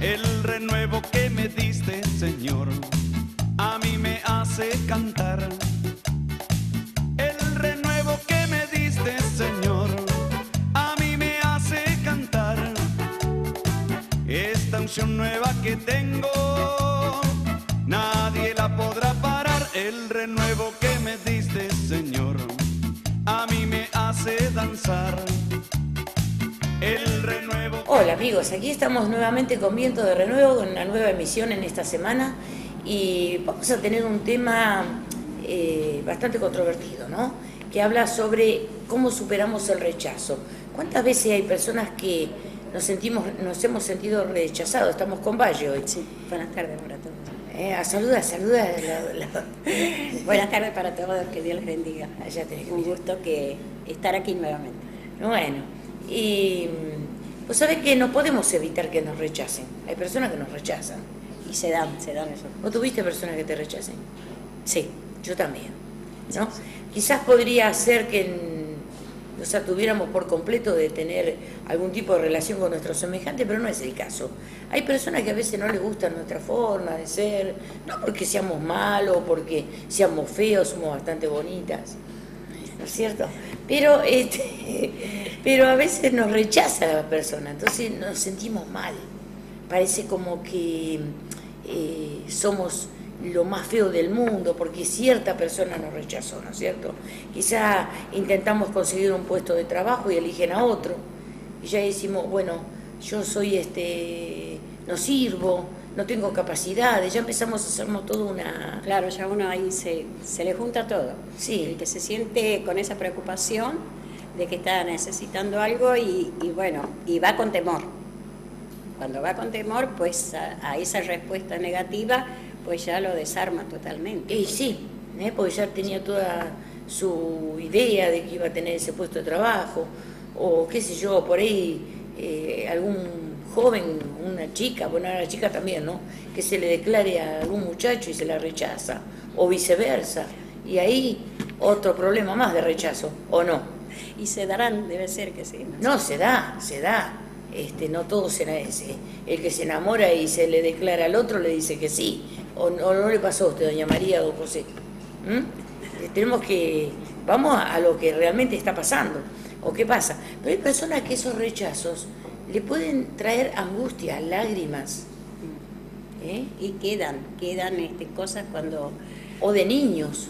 El renuevo que me diste, Señor, a mí me hace cantar. El renuevo que me diste, Señor, a mí me hace cantar. Esta unción nueva que tengo, nadie la podrá parar. El renuevo que me diste, Señor, a mí me hace danzar. El renuevo. Hola amigos, aquí estamos nuevamente con Viento de Renuevo, con una nueva emisión en esta semana y vamos a tener un tema bastante controvertido, ¿no? Que habla sobre cómo superamos el rechazo. ¿Cuántas veces hay personas que nos hemos sentido rechazados? Estamos con Valle hoy. Sí, buenas tardes para todos. Saluda. Buenas tardes para todos, que Dios les bendiga. Allá tenés Un gusto estar aquí nuevamente. Bueno, y pues sabés que no podemos evitar que nos rechacen. Hay personas que nos rechazan. Y se dan eso. ¿Vos tuviste personas que te rechacen? Sí. Yo también, ¿no? Sí. Quizás podría ser que tuviéramos por completo de tener algún tipo de relación con nuestros semejantes, pero no es el caso. Hay personas que a veces no les gusta nuestra forma de ser, no porque seamos malos, porque seamos feos, somos bastante bonitas, ¿no es cierto? Pero a veces nos rechaza la persona, entonces nos sentimos mal. Parece como que somos lo más feo del mundo porque cierta persona nos rechazó, ¿no es cierto? Quizá intentamos conseguir un puesto de trabajo y eligen a otro y ya decimos, bueno, yo soy no sirvo, no tengo capacidades, ya empezamos a hacernos todo una... Claro, ya uno ahí se le junta todo. Sí. El que se siente con esa preocupación de que está necesitando algo y bueno, y va con temor. Cuando va con temor, pues a esa respuesta negativa, pues ya lo desarma totalmente. Y sí, porque ya tenía toda su idea de que iba a tener ese puesto de trabajo, o qué sé yo, por ahí algún joven, una chica, bueno, a la chica también, ¿no? Que se le declare a algún muchacho y se la rechaza, o viceversa, y ahí otro problema más de rechazo, ¿o no? Y se darán, debe ser que sí. No, se da. No todo el que se enamora y se le declara al otro le dice que sí, o no le pasó a usted, doña María, don José. Vamos a lo que realmente está pasando, o qué pasa. Pero hay personas que esos rechazos le pueden traer angustia, lágrimas. Y quedan cosas cuando... O de niños.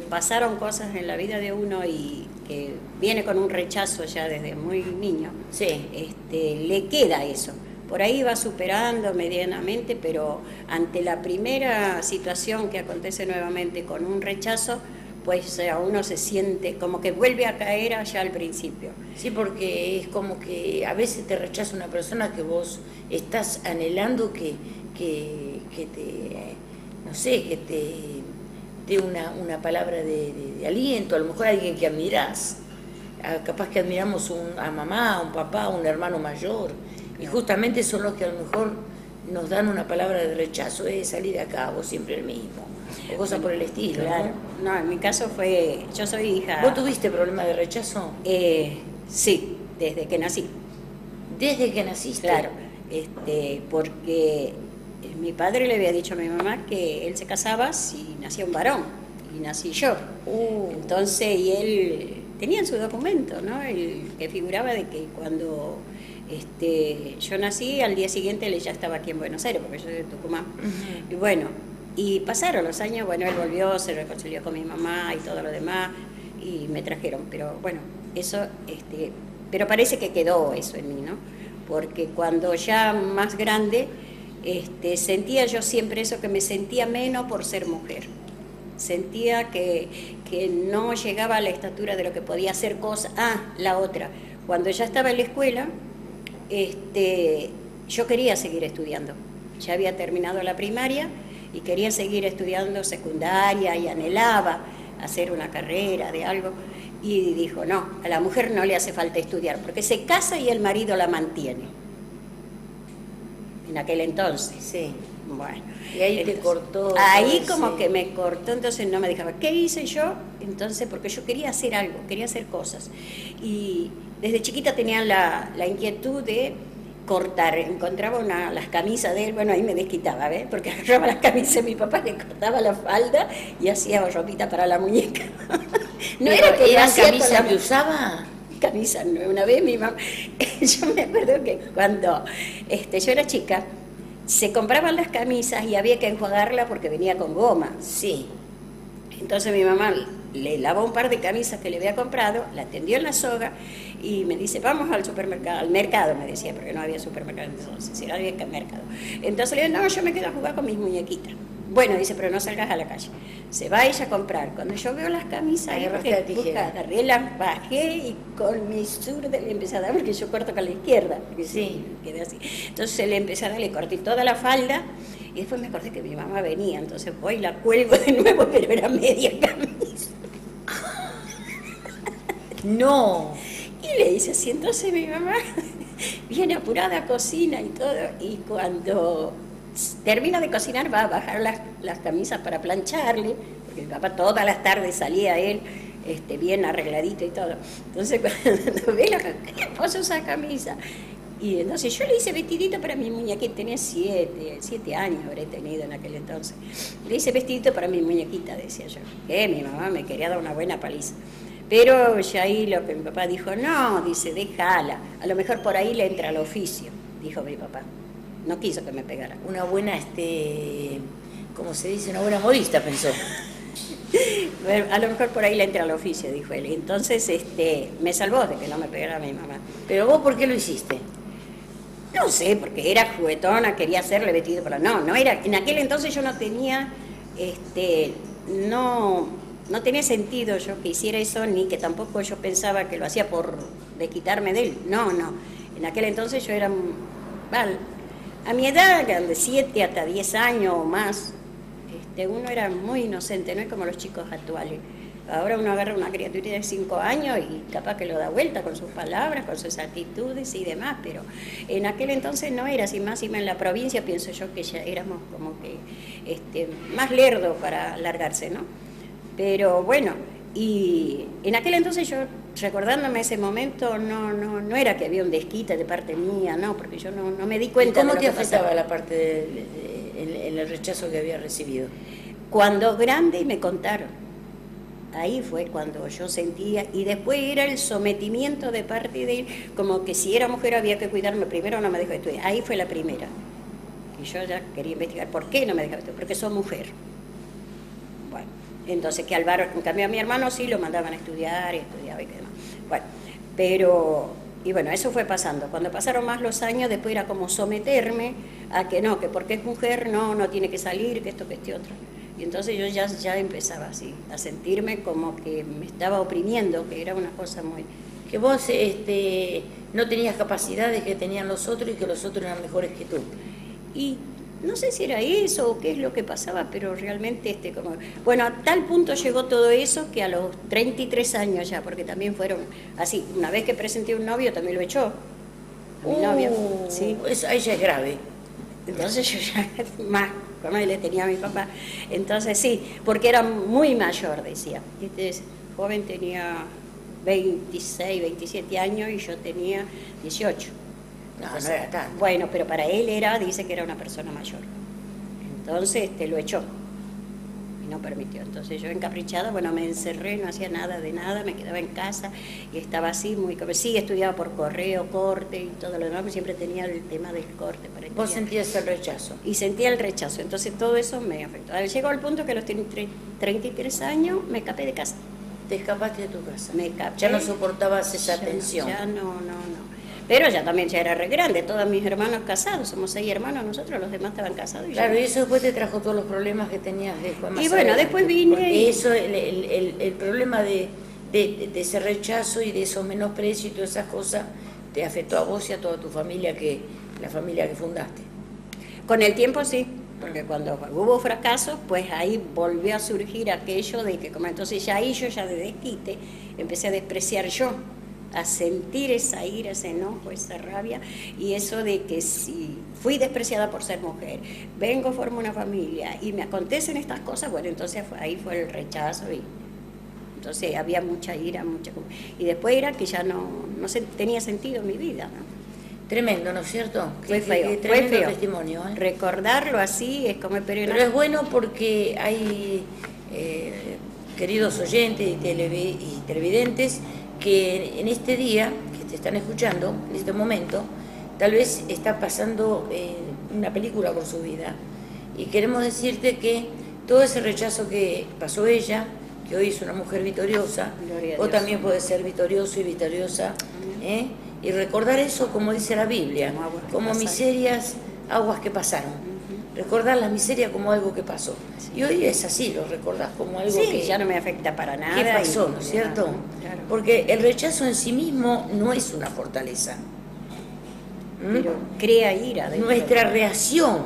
Pasaron cosas en la vida de uno y que viene con un rechazo ya desde muy niño. Sí. Le queda eso. Por ahí va superando medianamente, pero ante la primera situación que acontece nuevamente con un rechazo, pues a uno se siente como que vuelve a caer allá al principio. Sí, porque es como que a veces te rechaza una persona que vos estás anhelando que te dé una palabra de aliento, a lo mejor alguien que admirás. Capaz que admiramos a mamá, a un papá, a un hermano mayor, y justamente son los que a lo mejor nos dan una palabra de rechazo, salir de acá, vos siempre el mismo, o cosas por el estilo. Claro. No, en mi caso yo soy hija... ¿Vos tuviste problemas de rechazo? Sí, desde que nací. ¿Desde que naciste? Claro, porque mi padre le había dicho a mi mamá que él se casaba si nacía un varón, y nací yo. Entonces, y él tenía en su documento, ¿no? El que figuraba de que cuando yo nací, al día siguiente él ya estaba aquí en Buenos Aires, porque yo soy de Tucumán. Uh-huh. Y bueno, y pasaron los años, bueno, él volvió, se reconcilió con mi mamá y todo lo demás, y me trajeron, pero bueno, eso, pero parece que quedó eso en mí, ¿no? Porque cuando ya más grande, sentía yo siempre eso, que me sentía menos por ser mujer. Sentía que no llegaba a la estatura de lo que podía hacer cosas. La otra, cuando ya estaba en la escuela, yo quería seguir estudiando. Ya había terminado la primaria y quería seguir estudiando secundaria y anhelaba hacer una carrera de algo. Y dijo, no, a la mujer no le hace falta estudiar, porque se casa y el marido la mantiene. En aquel entonces. Sí. Bueno. Y ahí te cortó. Ahí como que me cortó, entonces no me dejaba. ¿Qué hice yo? Entonces, porque yo quería hacer algo, quería hacer cosas. Y desde chiquita tenía la inquietud de cortar, encontraba las camisas de él, bueno, ahí me desquitaba, ¿ves? Porque agarraba las camisas de mi papá, le cortaba la falda y hacía ropita para la muñeca. No Pero era que ¿eran hacía camisas con la- que usaba? Camisa, no, una vez mi mamá, yo me acuerdo que cuando yo era chica, se compraban las camisas y había que enjuagarla porque venía con goma. Sí. Entonces mi mamá le lavó un par de camisas que le había comprado, la tendió en la soga y me dice, vamos al supermercado, al mercado, me decía, porque no había supermercado entonces, si no había mercado. Entonces le digo, no, yo me quedo a jugar con mis muñequitas. Bueno, dice, pero no salgas a la calle. Se va ella a comprar. Cuando yo veo las camisas, Agarraste la tijera. agarré, las bajé y con mi zurda le empecé a dar, porque yo corto con la izquierda. Sí. Quedé así. Entonces le empecé a dar, le corté toda la falda y después me acordé que mi mamá venía. Entonces voy y la cuelgo de nuevo, pero era media camisa. No. Y le hice así, entonces mi mamá viene apurada a cocina y todo, y cuando termina de cocinar va a bajar las camisas para plancharle, porque mi papá todas las tardes salía él bien arregladito y todo. Entonces cuando ve ¿qué le puso esa camisa? Y entonces yo le hice vestidito para mi muñequita, tenía 7 años habré tenido en aquel entonces. Le hice vestidito para mi muñequita, decía yo. Mi mamá me quería dar una buena paliza. Pero ya ahí lo que mi papá dijo, no, dice, déjala, a lo mejor por ahí le entra al oficio, dijo mi papá. No quiso que me pegara. Una buena, ¿cómo se dice? Una buena modista, pensó. Bueno, a lo mejor por ahí le entra al oficio, dijo él. Entonces me salvó de que no me pegara mi mamá. Pero vos, ¿por qué lo hiciste? No sé, porque era juguetona, quería hacerle vestido para... No era... En aquel entonces yo no tenía... No tenía sentido yo que hiciera eso, ni que tampoco yo pensaba que lo hacía por desquitarme de él. No. En aquel entonces yo era... a mi edad, de 7 hasta 10 años o más, uno era muy inocente, no es como los chicos actuales. Ahora uno agarra una criatura de 5 años y capaz que lo da vuelta con sus palabras, con sus actitudes y demás, pero en aquel entonces no era así, más y más en la provincia pienso yo que ya éramos como que más lerdos para largarse, ¿no? Pero bueno, y en aquel entonces yo, recordándome ese momento, no era que había un desquite de parte mía, no, porque yo no me di cuenta. ¿Y cómo de lo te que afectaba pasaba. la parte en el rechazo que había recibido? Cuando grande me contaron, ahí fue cuando yo sentía, y después era el sometimiento de parte de él, como que si era mujer había que cuidarme primero, no me dejó estudiar. Ahí fue la primera. Y yo ya quería investigar, ¿por qué no me dejaba estudiar? Porque soy mujer. Bueno, entonces que en cambio a mi hermano sí lo mandaban a estudiar, y estudiaba y demás. Bueno, pero, y bueno, eso fue pasando. Cuando pasaron más los años, después era como someterme a que no, que porque es mujer no tiene que salir, que esto, que este otro. Y entonces yo ya empezaba así, a sentirme como que me estaba oprimiendo, que era una cosa muy... Que vos no tenías capacidades que tenían los otros y que los otros eran mejores que tú. Y no sé si era eso o qué es lo que pasaba, pero realmente bueno, a tal punto llegó todo eso que a los 33 años ya, porque también fueron así, una vez que presenté un novio también lo echó, a mi novio, sí. Eso, ahí ya es grave. Entonces yo ya más, como le tenía a mi papá, entonces sí, porque era muy mayor, decía. Este joven tenía 26, 27 años y yo tenía 18. No era tanto. Bueno, pero para él dice que era una persona mayor. Entonces lo echó y no permitió. Entonces yo encaprichada, bueno, me encerré, no hacía nada de nada, me quedaba en casa y estaba así sí, estudiaba por correo, corte y todo lo demás, pero siempre tenía el tema del corte para estudiar. Vos sentías el rechazo. Y sentía el rechazo, entonces todo eso me afectó. Llegó al punto que a los 33 años me escapé de casa. Te escapaste de tu casa. Me escapé. Ya no soportabas esa tensión. Ya no. Pero ya también ya era re grande, todos mis hermanos casados, somos 6 hermanos nosotros, los demás estaban casados. Claro, y eso después te trajo todos los problemas que tenías después más Y bueno, adelante. después vine Porque y- eso, el problema de ese rechazo y de esos menosprecios y todas esas cosas, te afectó a vos y a toda tu familia, la familia que fundaste. Con el tiempo sí, porque cuando hubo fracasos, pues ahí volvió a surgir aquello de que como entonces ya ahí yo ya de desquite, empecé a despreciar yo, a sentir esa ira, ese enojo, esa rabia, y eso de que si fui despreciada por ser mujer, vengo, formo una familia, y me acontecen estas cosas, bueno, entonces ahí fue el rechazo, y entonces había mucha ira, y después era que ya no tenía sentido mi vida, ¿no? Tremendo, ¿no es cierto? Fue feo, fue Tremendo feo. testimonio, ¿eh? Recordarlo así es como Pero es bueno porque hay queridos oyentes y televidentes que en este día, que te están escuchando, en este momento, tal vez está pasando una película por su vida. Y queremos decirte que todo ese rechazo que pasó ella, que hoy es una mujer victoriosa, Gloria a vos Dios. también podés ser victorioso y victoriosa, ¿eh? Y recordar eso como dice la Biblia, Como aguas que como pasaron. miserias, aguas que pasaron. Recordar la miseria como algo que pasó. Y hoy es así, lo recordás como algo Sí, que ya no me afecta para nada. ¿qué pasó, y- no es cierto? Claro. Porque el rechazo en sí mismo no es una fortaleza. ¿Mm? Pero crea ira. dentro Nuestra de- reacción,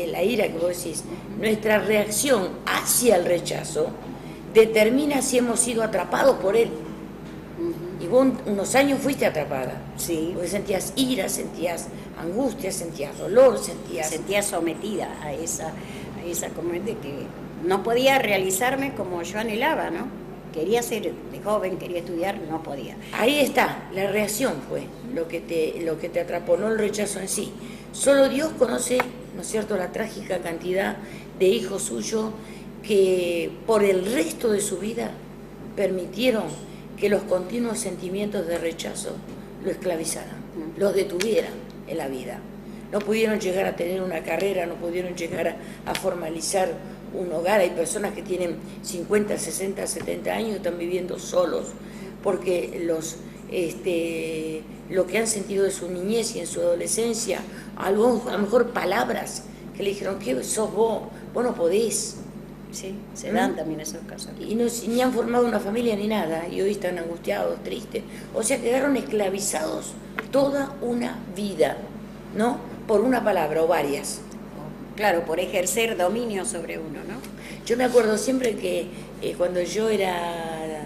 la ira que vos decís, nuestra reacción hacia el rechazo determina si hemos sido atrapados por él. Y vos unos años fuiste atrapada. Sí. Porque sentías ira, sentías angustia, sentías dolor, sentías... Sentía sometida a esa como es de que no podía realizarme como yo anhelaba, ¿no? Quería ser de joven, quería estudiar, no podía. Ahí está, la reacción fue lo que te atrapó, no el rechazo en sí. Solo Dios conoce, ¿no es cierto?, la trágica cantidad de hijos suyos que por el resto de su vida permitieron que los continuos sentimientos de rechazo lo esclavizaran, los detuvieran en la vida. No pudieron llegar a tener una carrera, no pudieron llegar a formalizar un hogar. Hay personas que tienen 50, 60, 70 años y están viviendo solos porque lo que han sentido de su niñez y en su adolescencia, a lo mejor palabras que le dijeron, ¿qué sos vos? Vos no podés. Sí, se dan también esos casos. Y ni han formado una familia ni nada, y hoy están angustiados, tristes. O sea, quedaron esclavizados toda una vida, ¿no? Por una palabra o varias. Claro, por ejercer dominio sobre uno, ¿no? Yo me acuerdo siempre que cuando yo era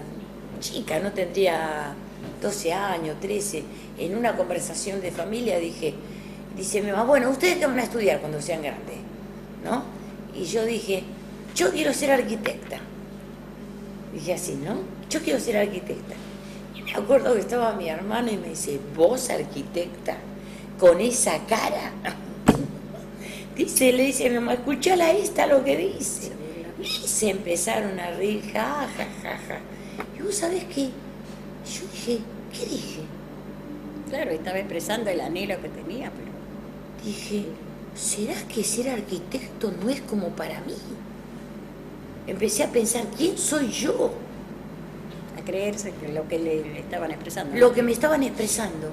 chica, no tendría 12 años, 13, en una conversación de familia dice mi mamá, bueno, ¿ustedes qué van a estudiar cuando sean grandes? ¿No? Y yo dije, yo quiero ser arquitecta. Dije así, ¿no? Yo quiero ser arquitecta. Y me acuerdo que estaba mi hermano y me dice, ¿vos arquitecta? Con esa cara. Le dice a mi mamá, escuchala esta lo que dice. Y se empezaron a reír, ja, ja, ja, ja. Y vos sabés qué, yo dije, ¿qué dije? Claro, estaba expresando el anhelo que tenía, pero Dije, ¿será que ser arquitecto no es como para mí? Empecé a pensar, ¿quién soy yo? a creerse que lo que le estaban expresando. Lo que me estaban expresando.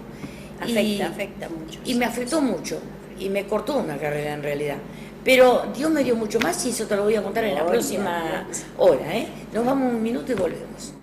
Afecta mucho. Y me afectó mucho. Y me cortó una carrera en realidad. Pero Dios me dio mucho más y eso te lo voy a contar en la próxima hora, ¿eh? Nos vamos un minuto y volvemos.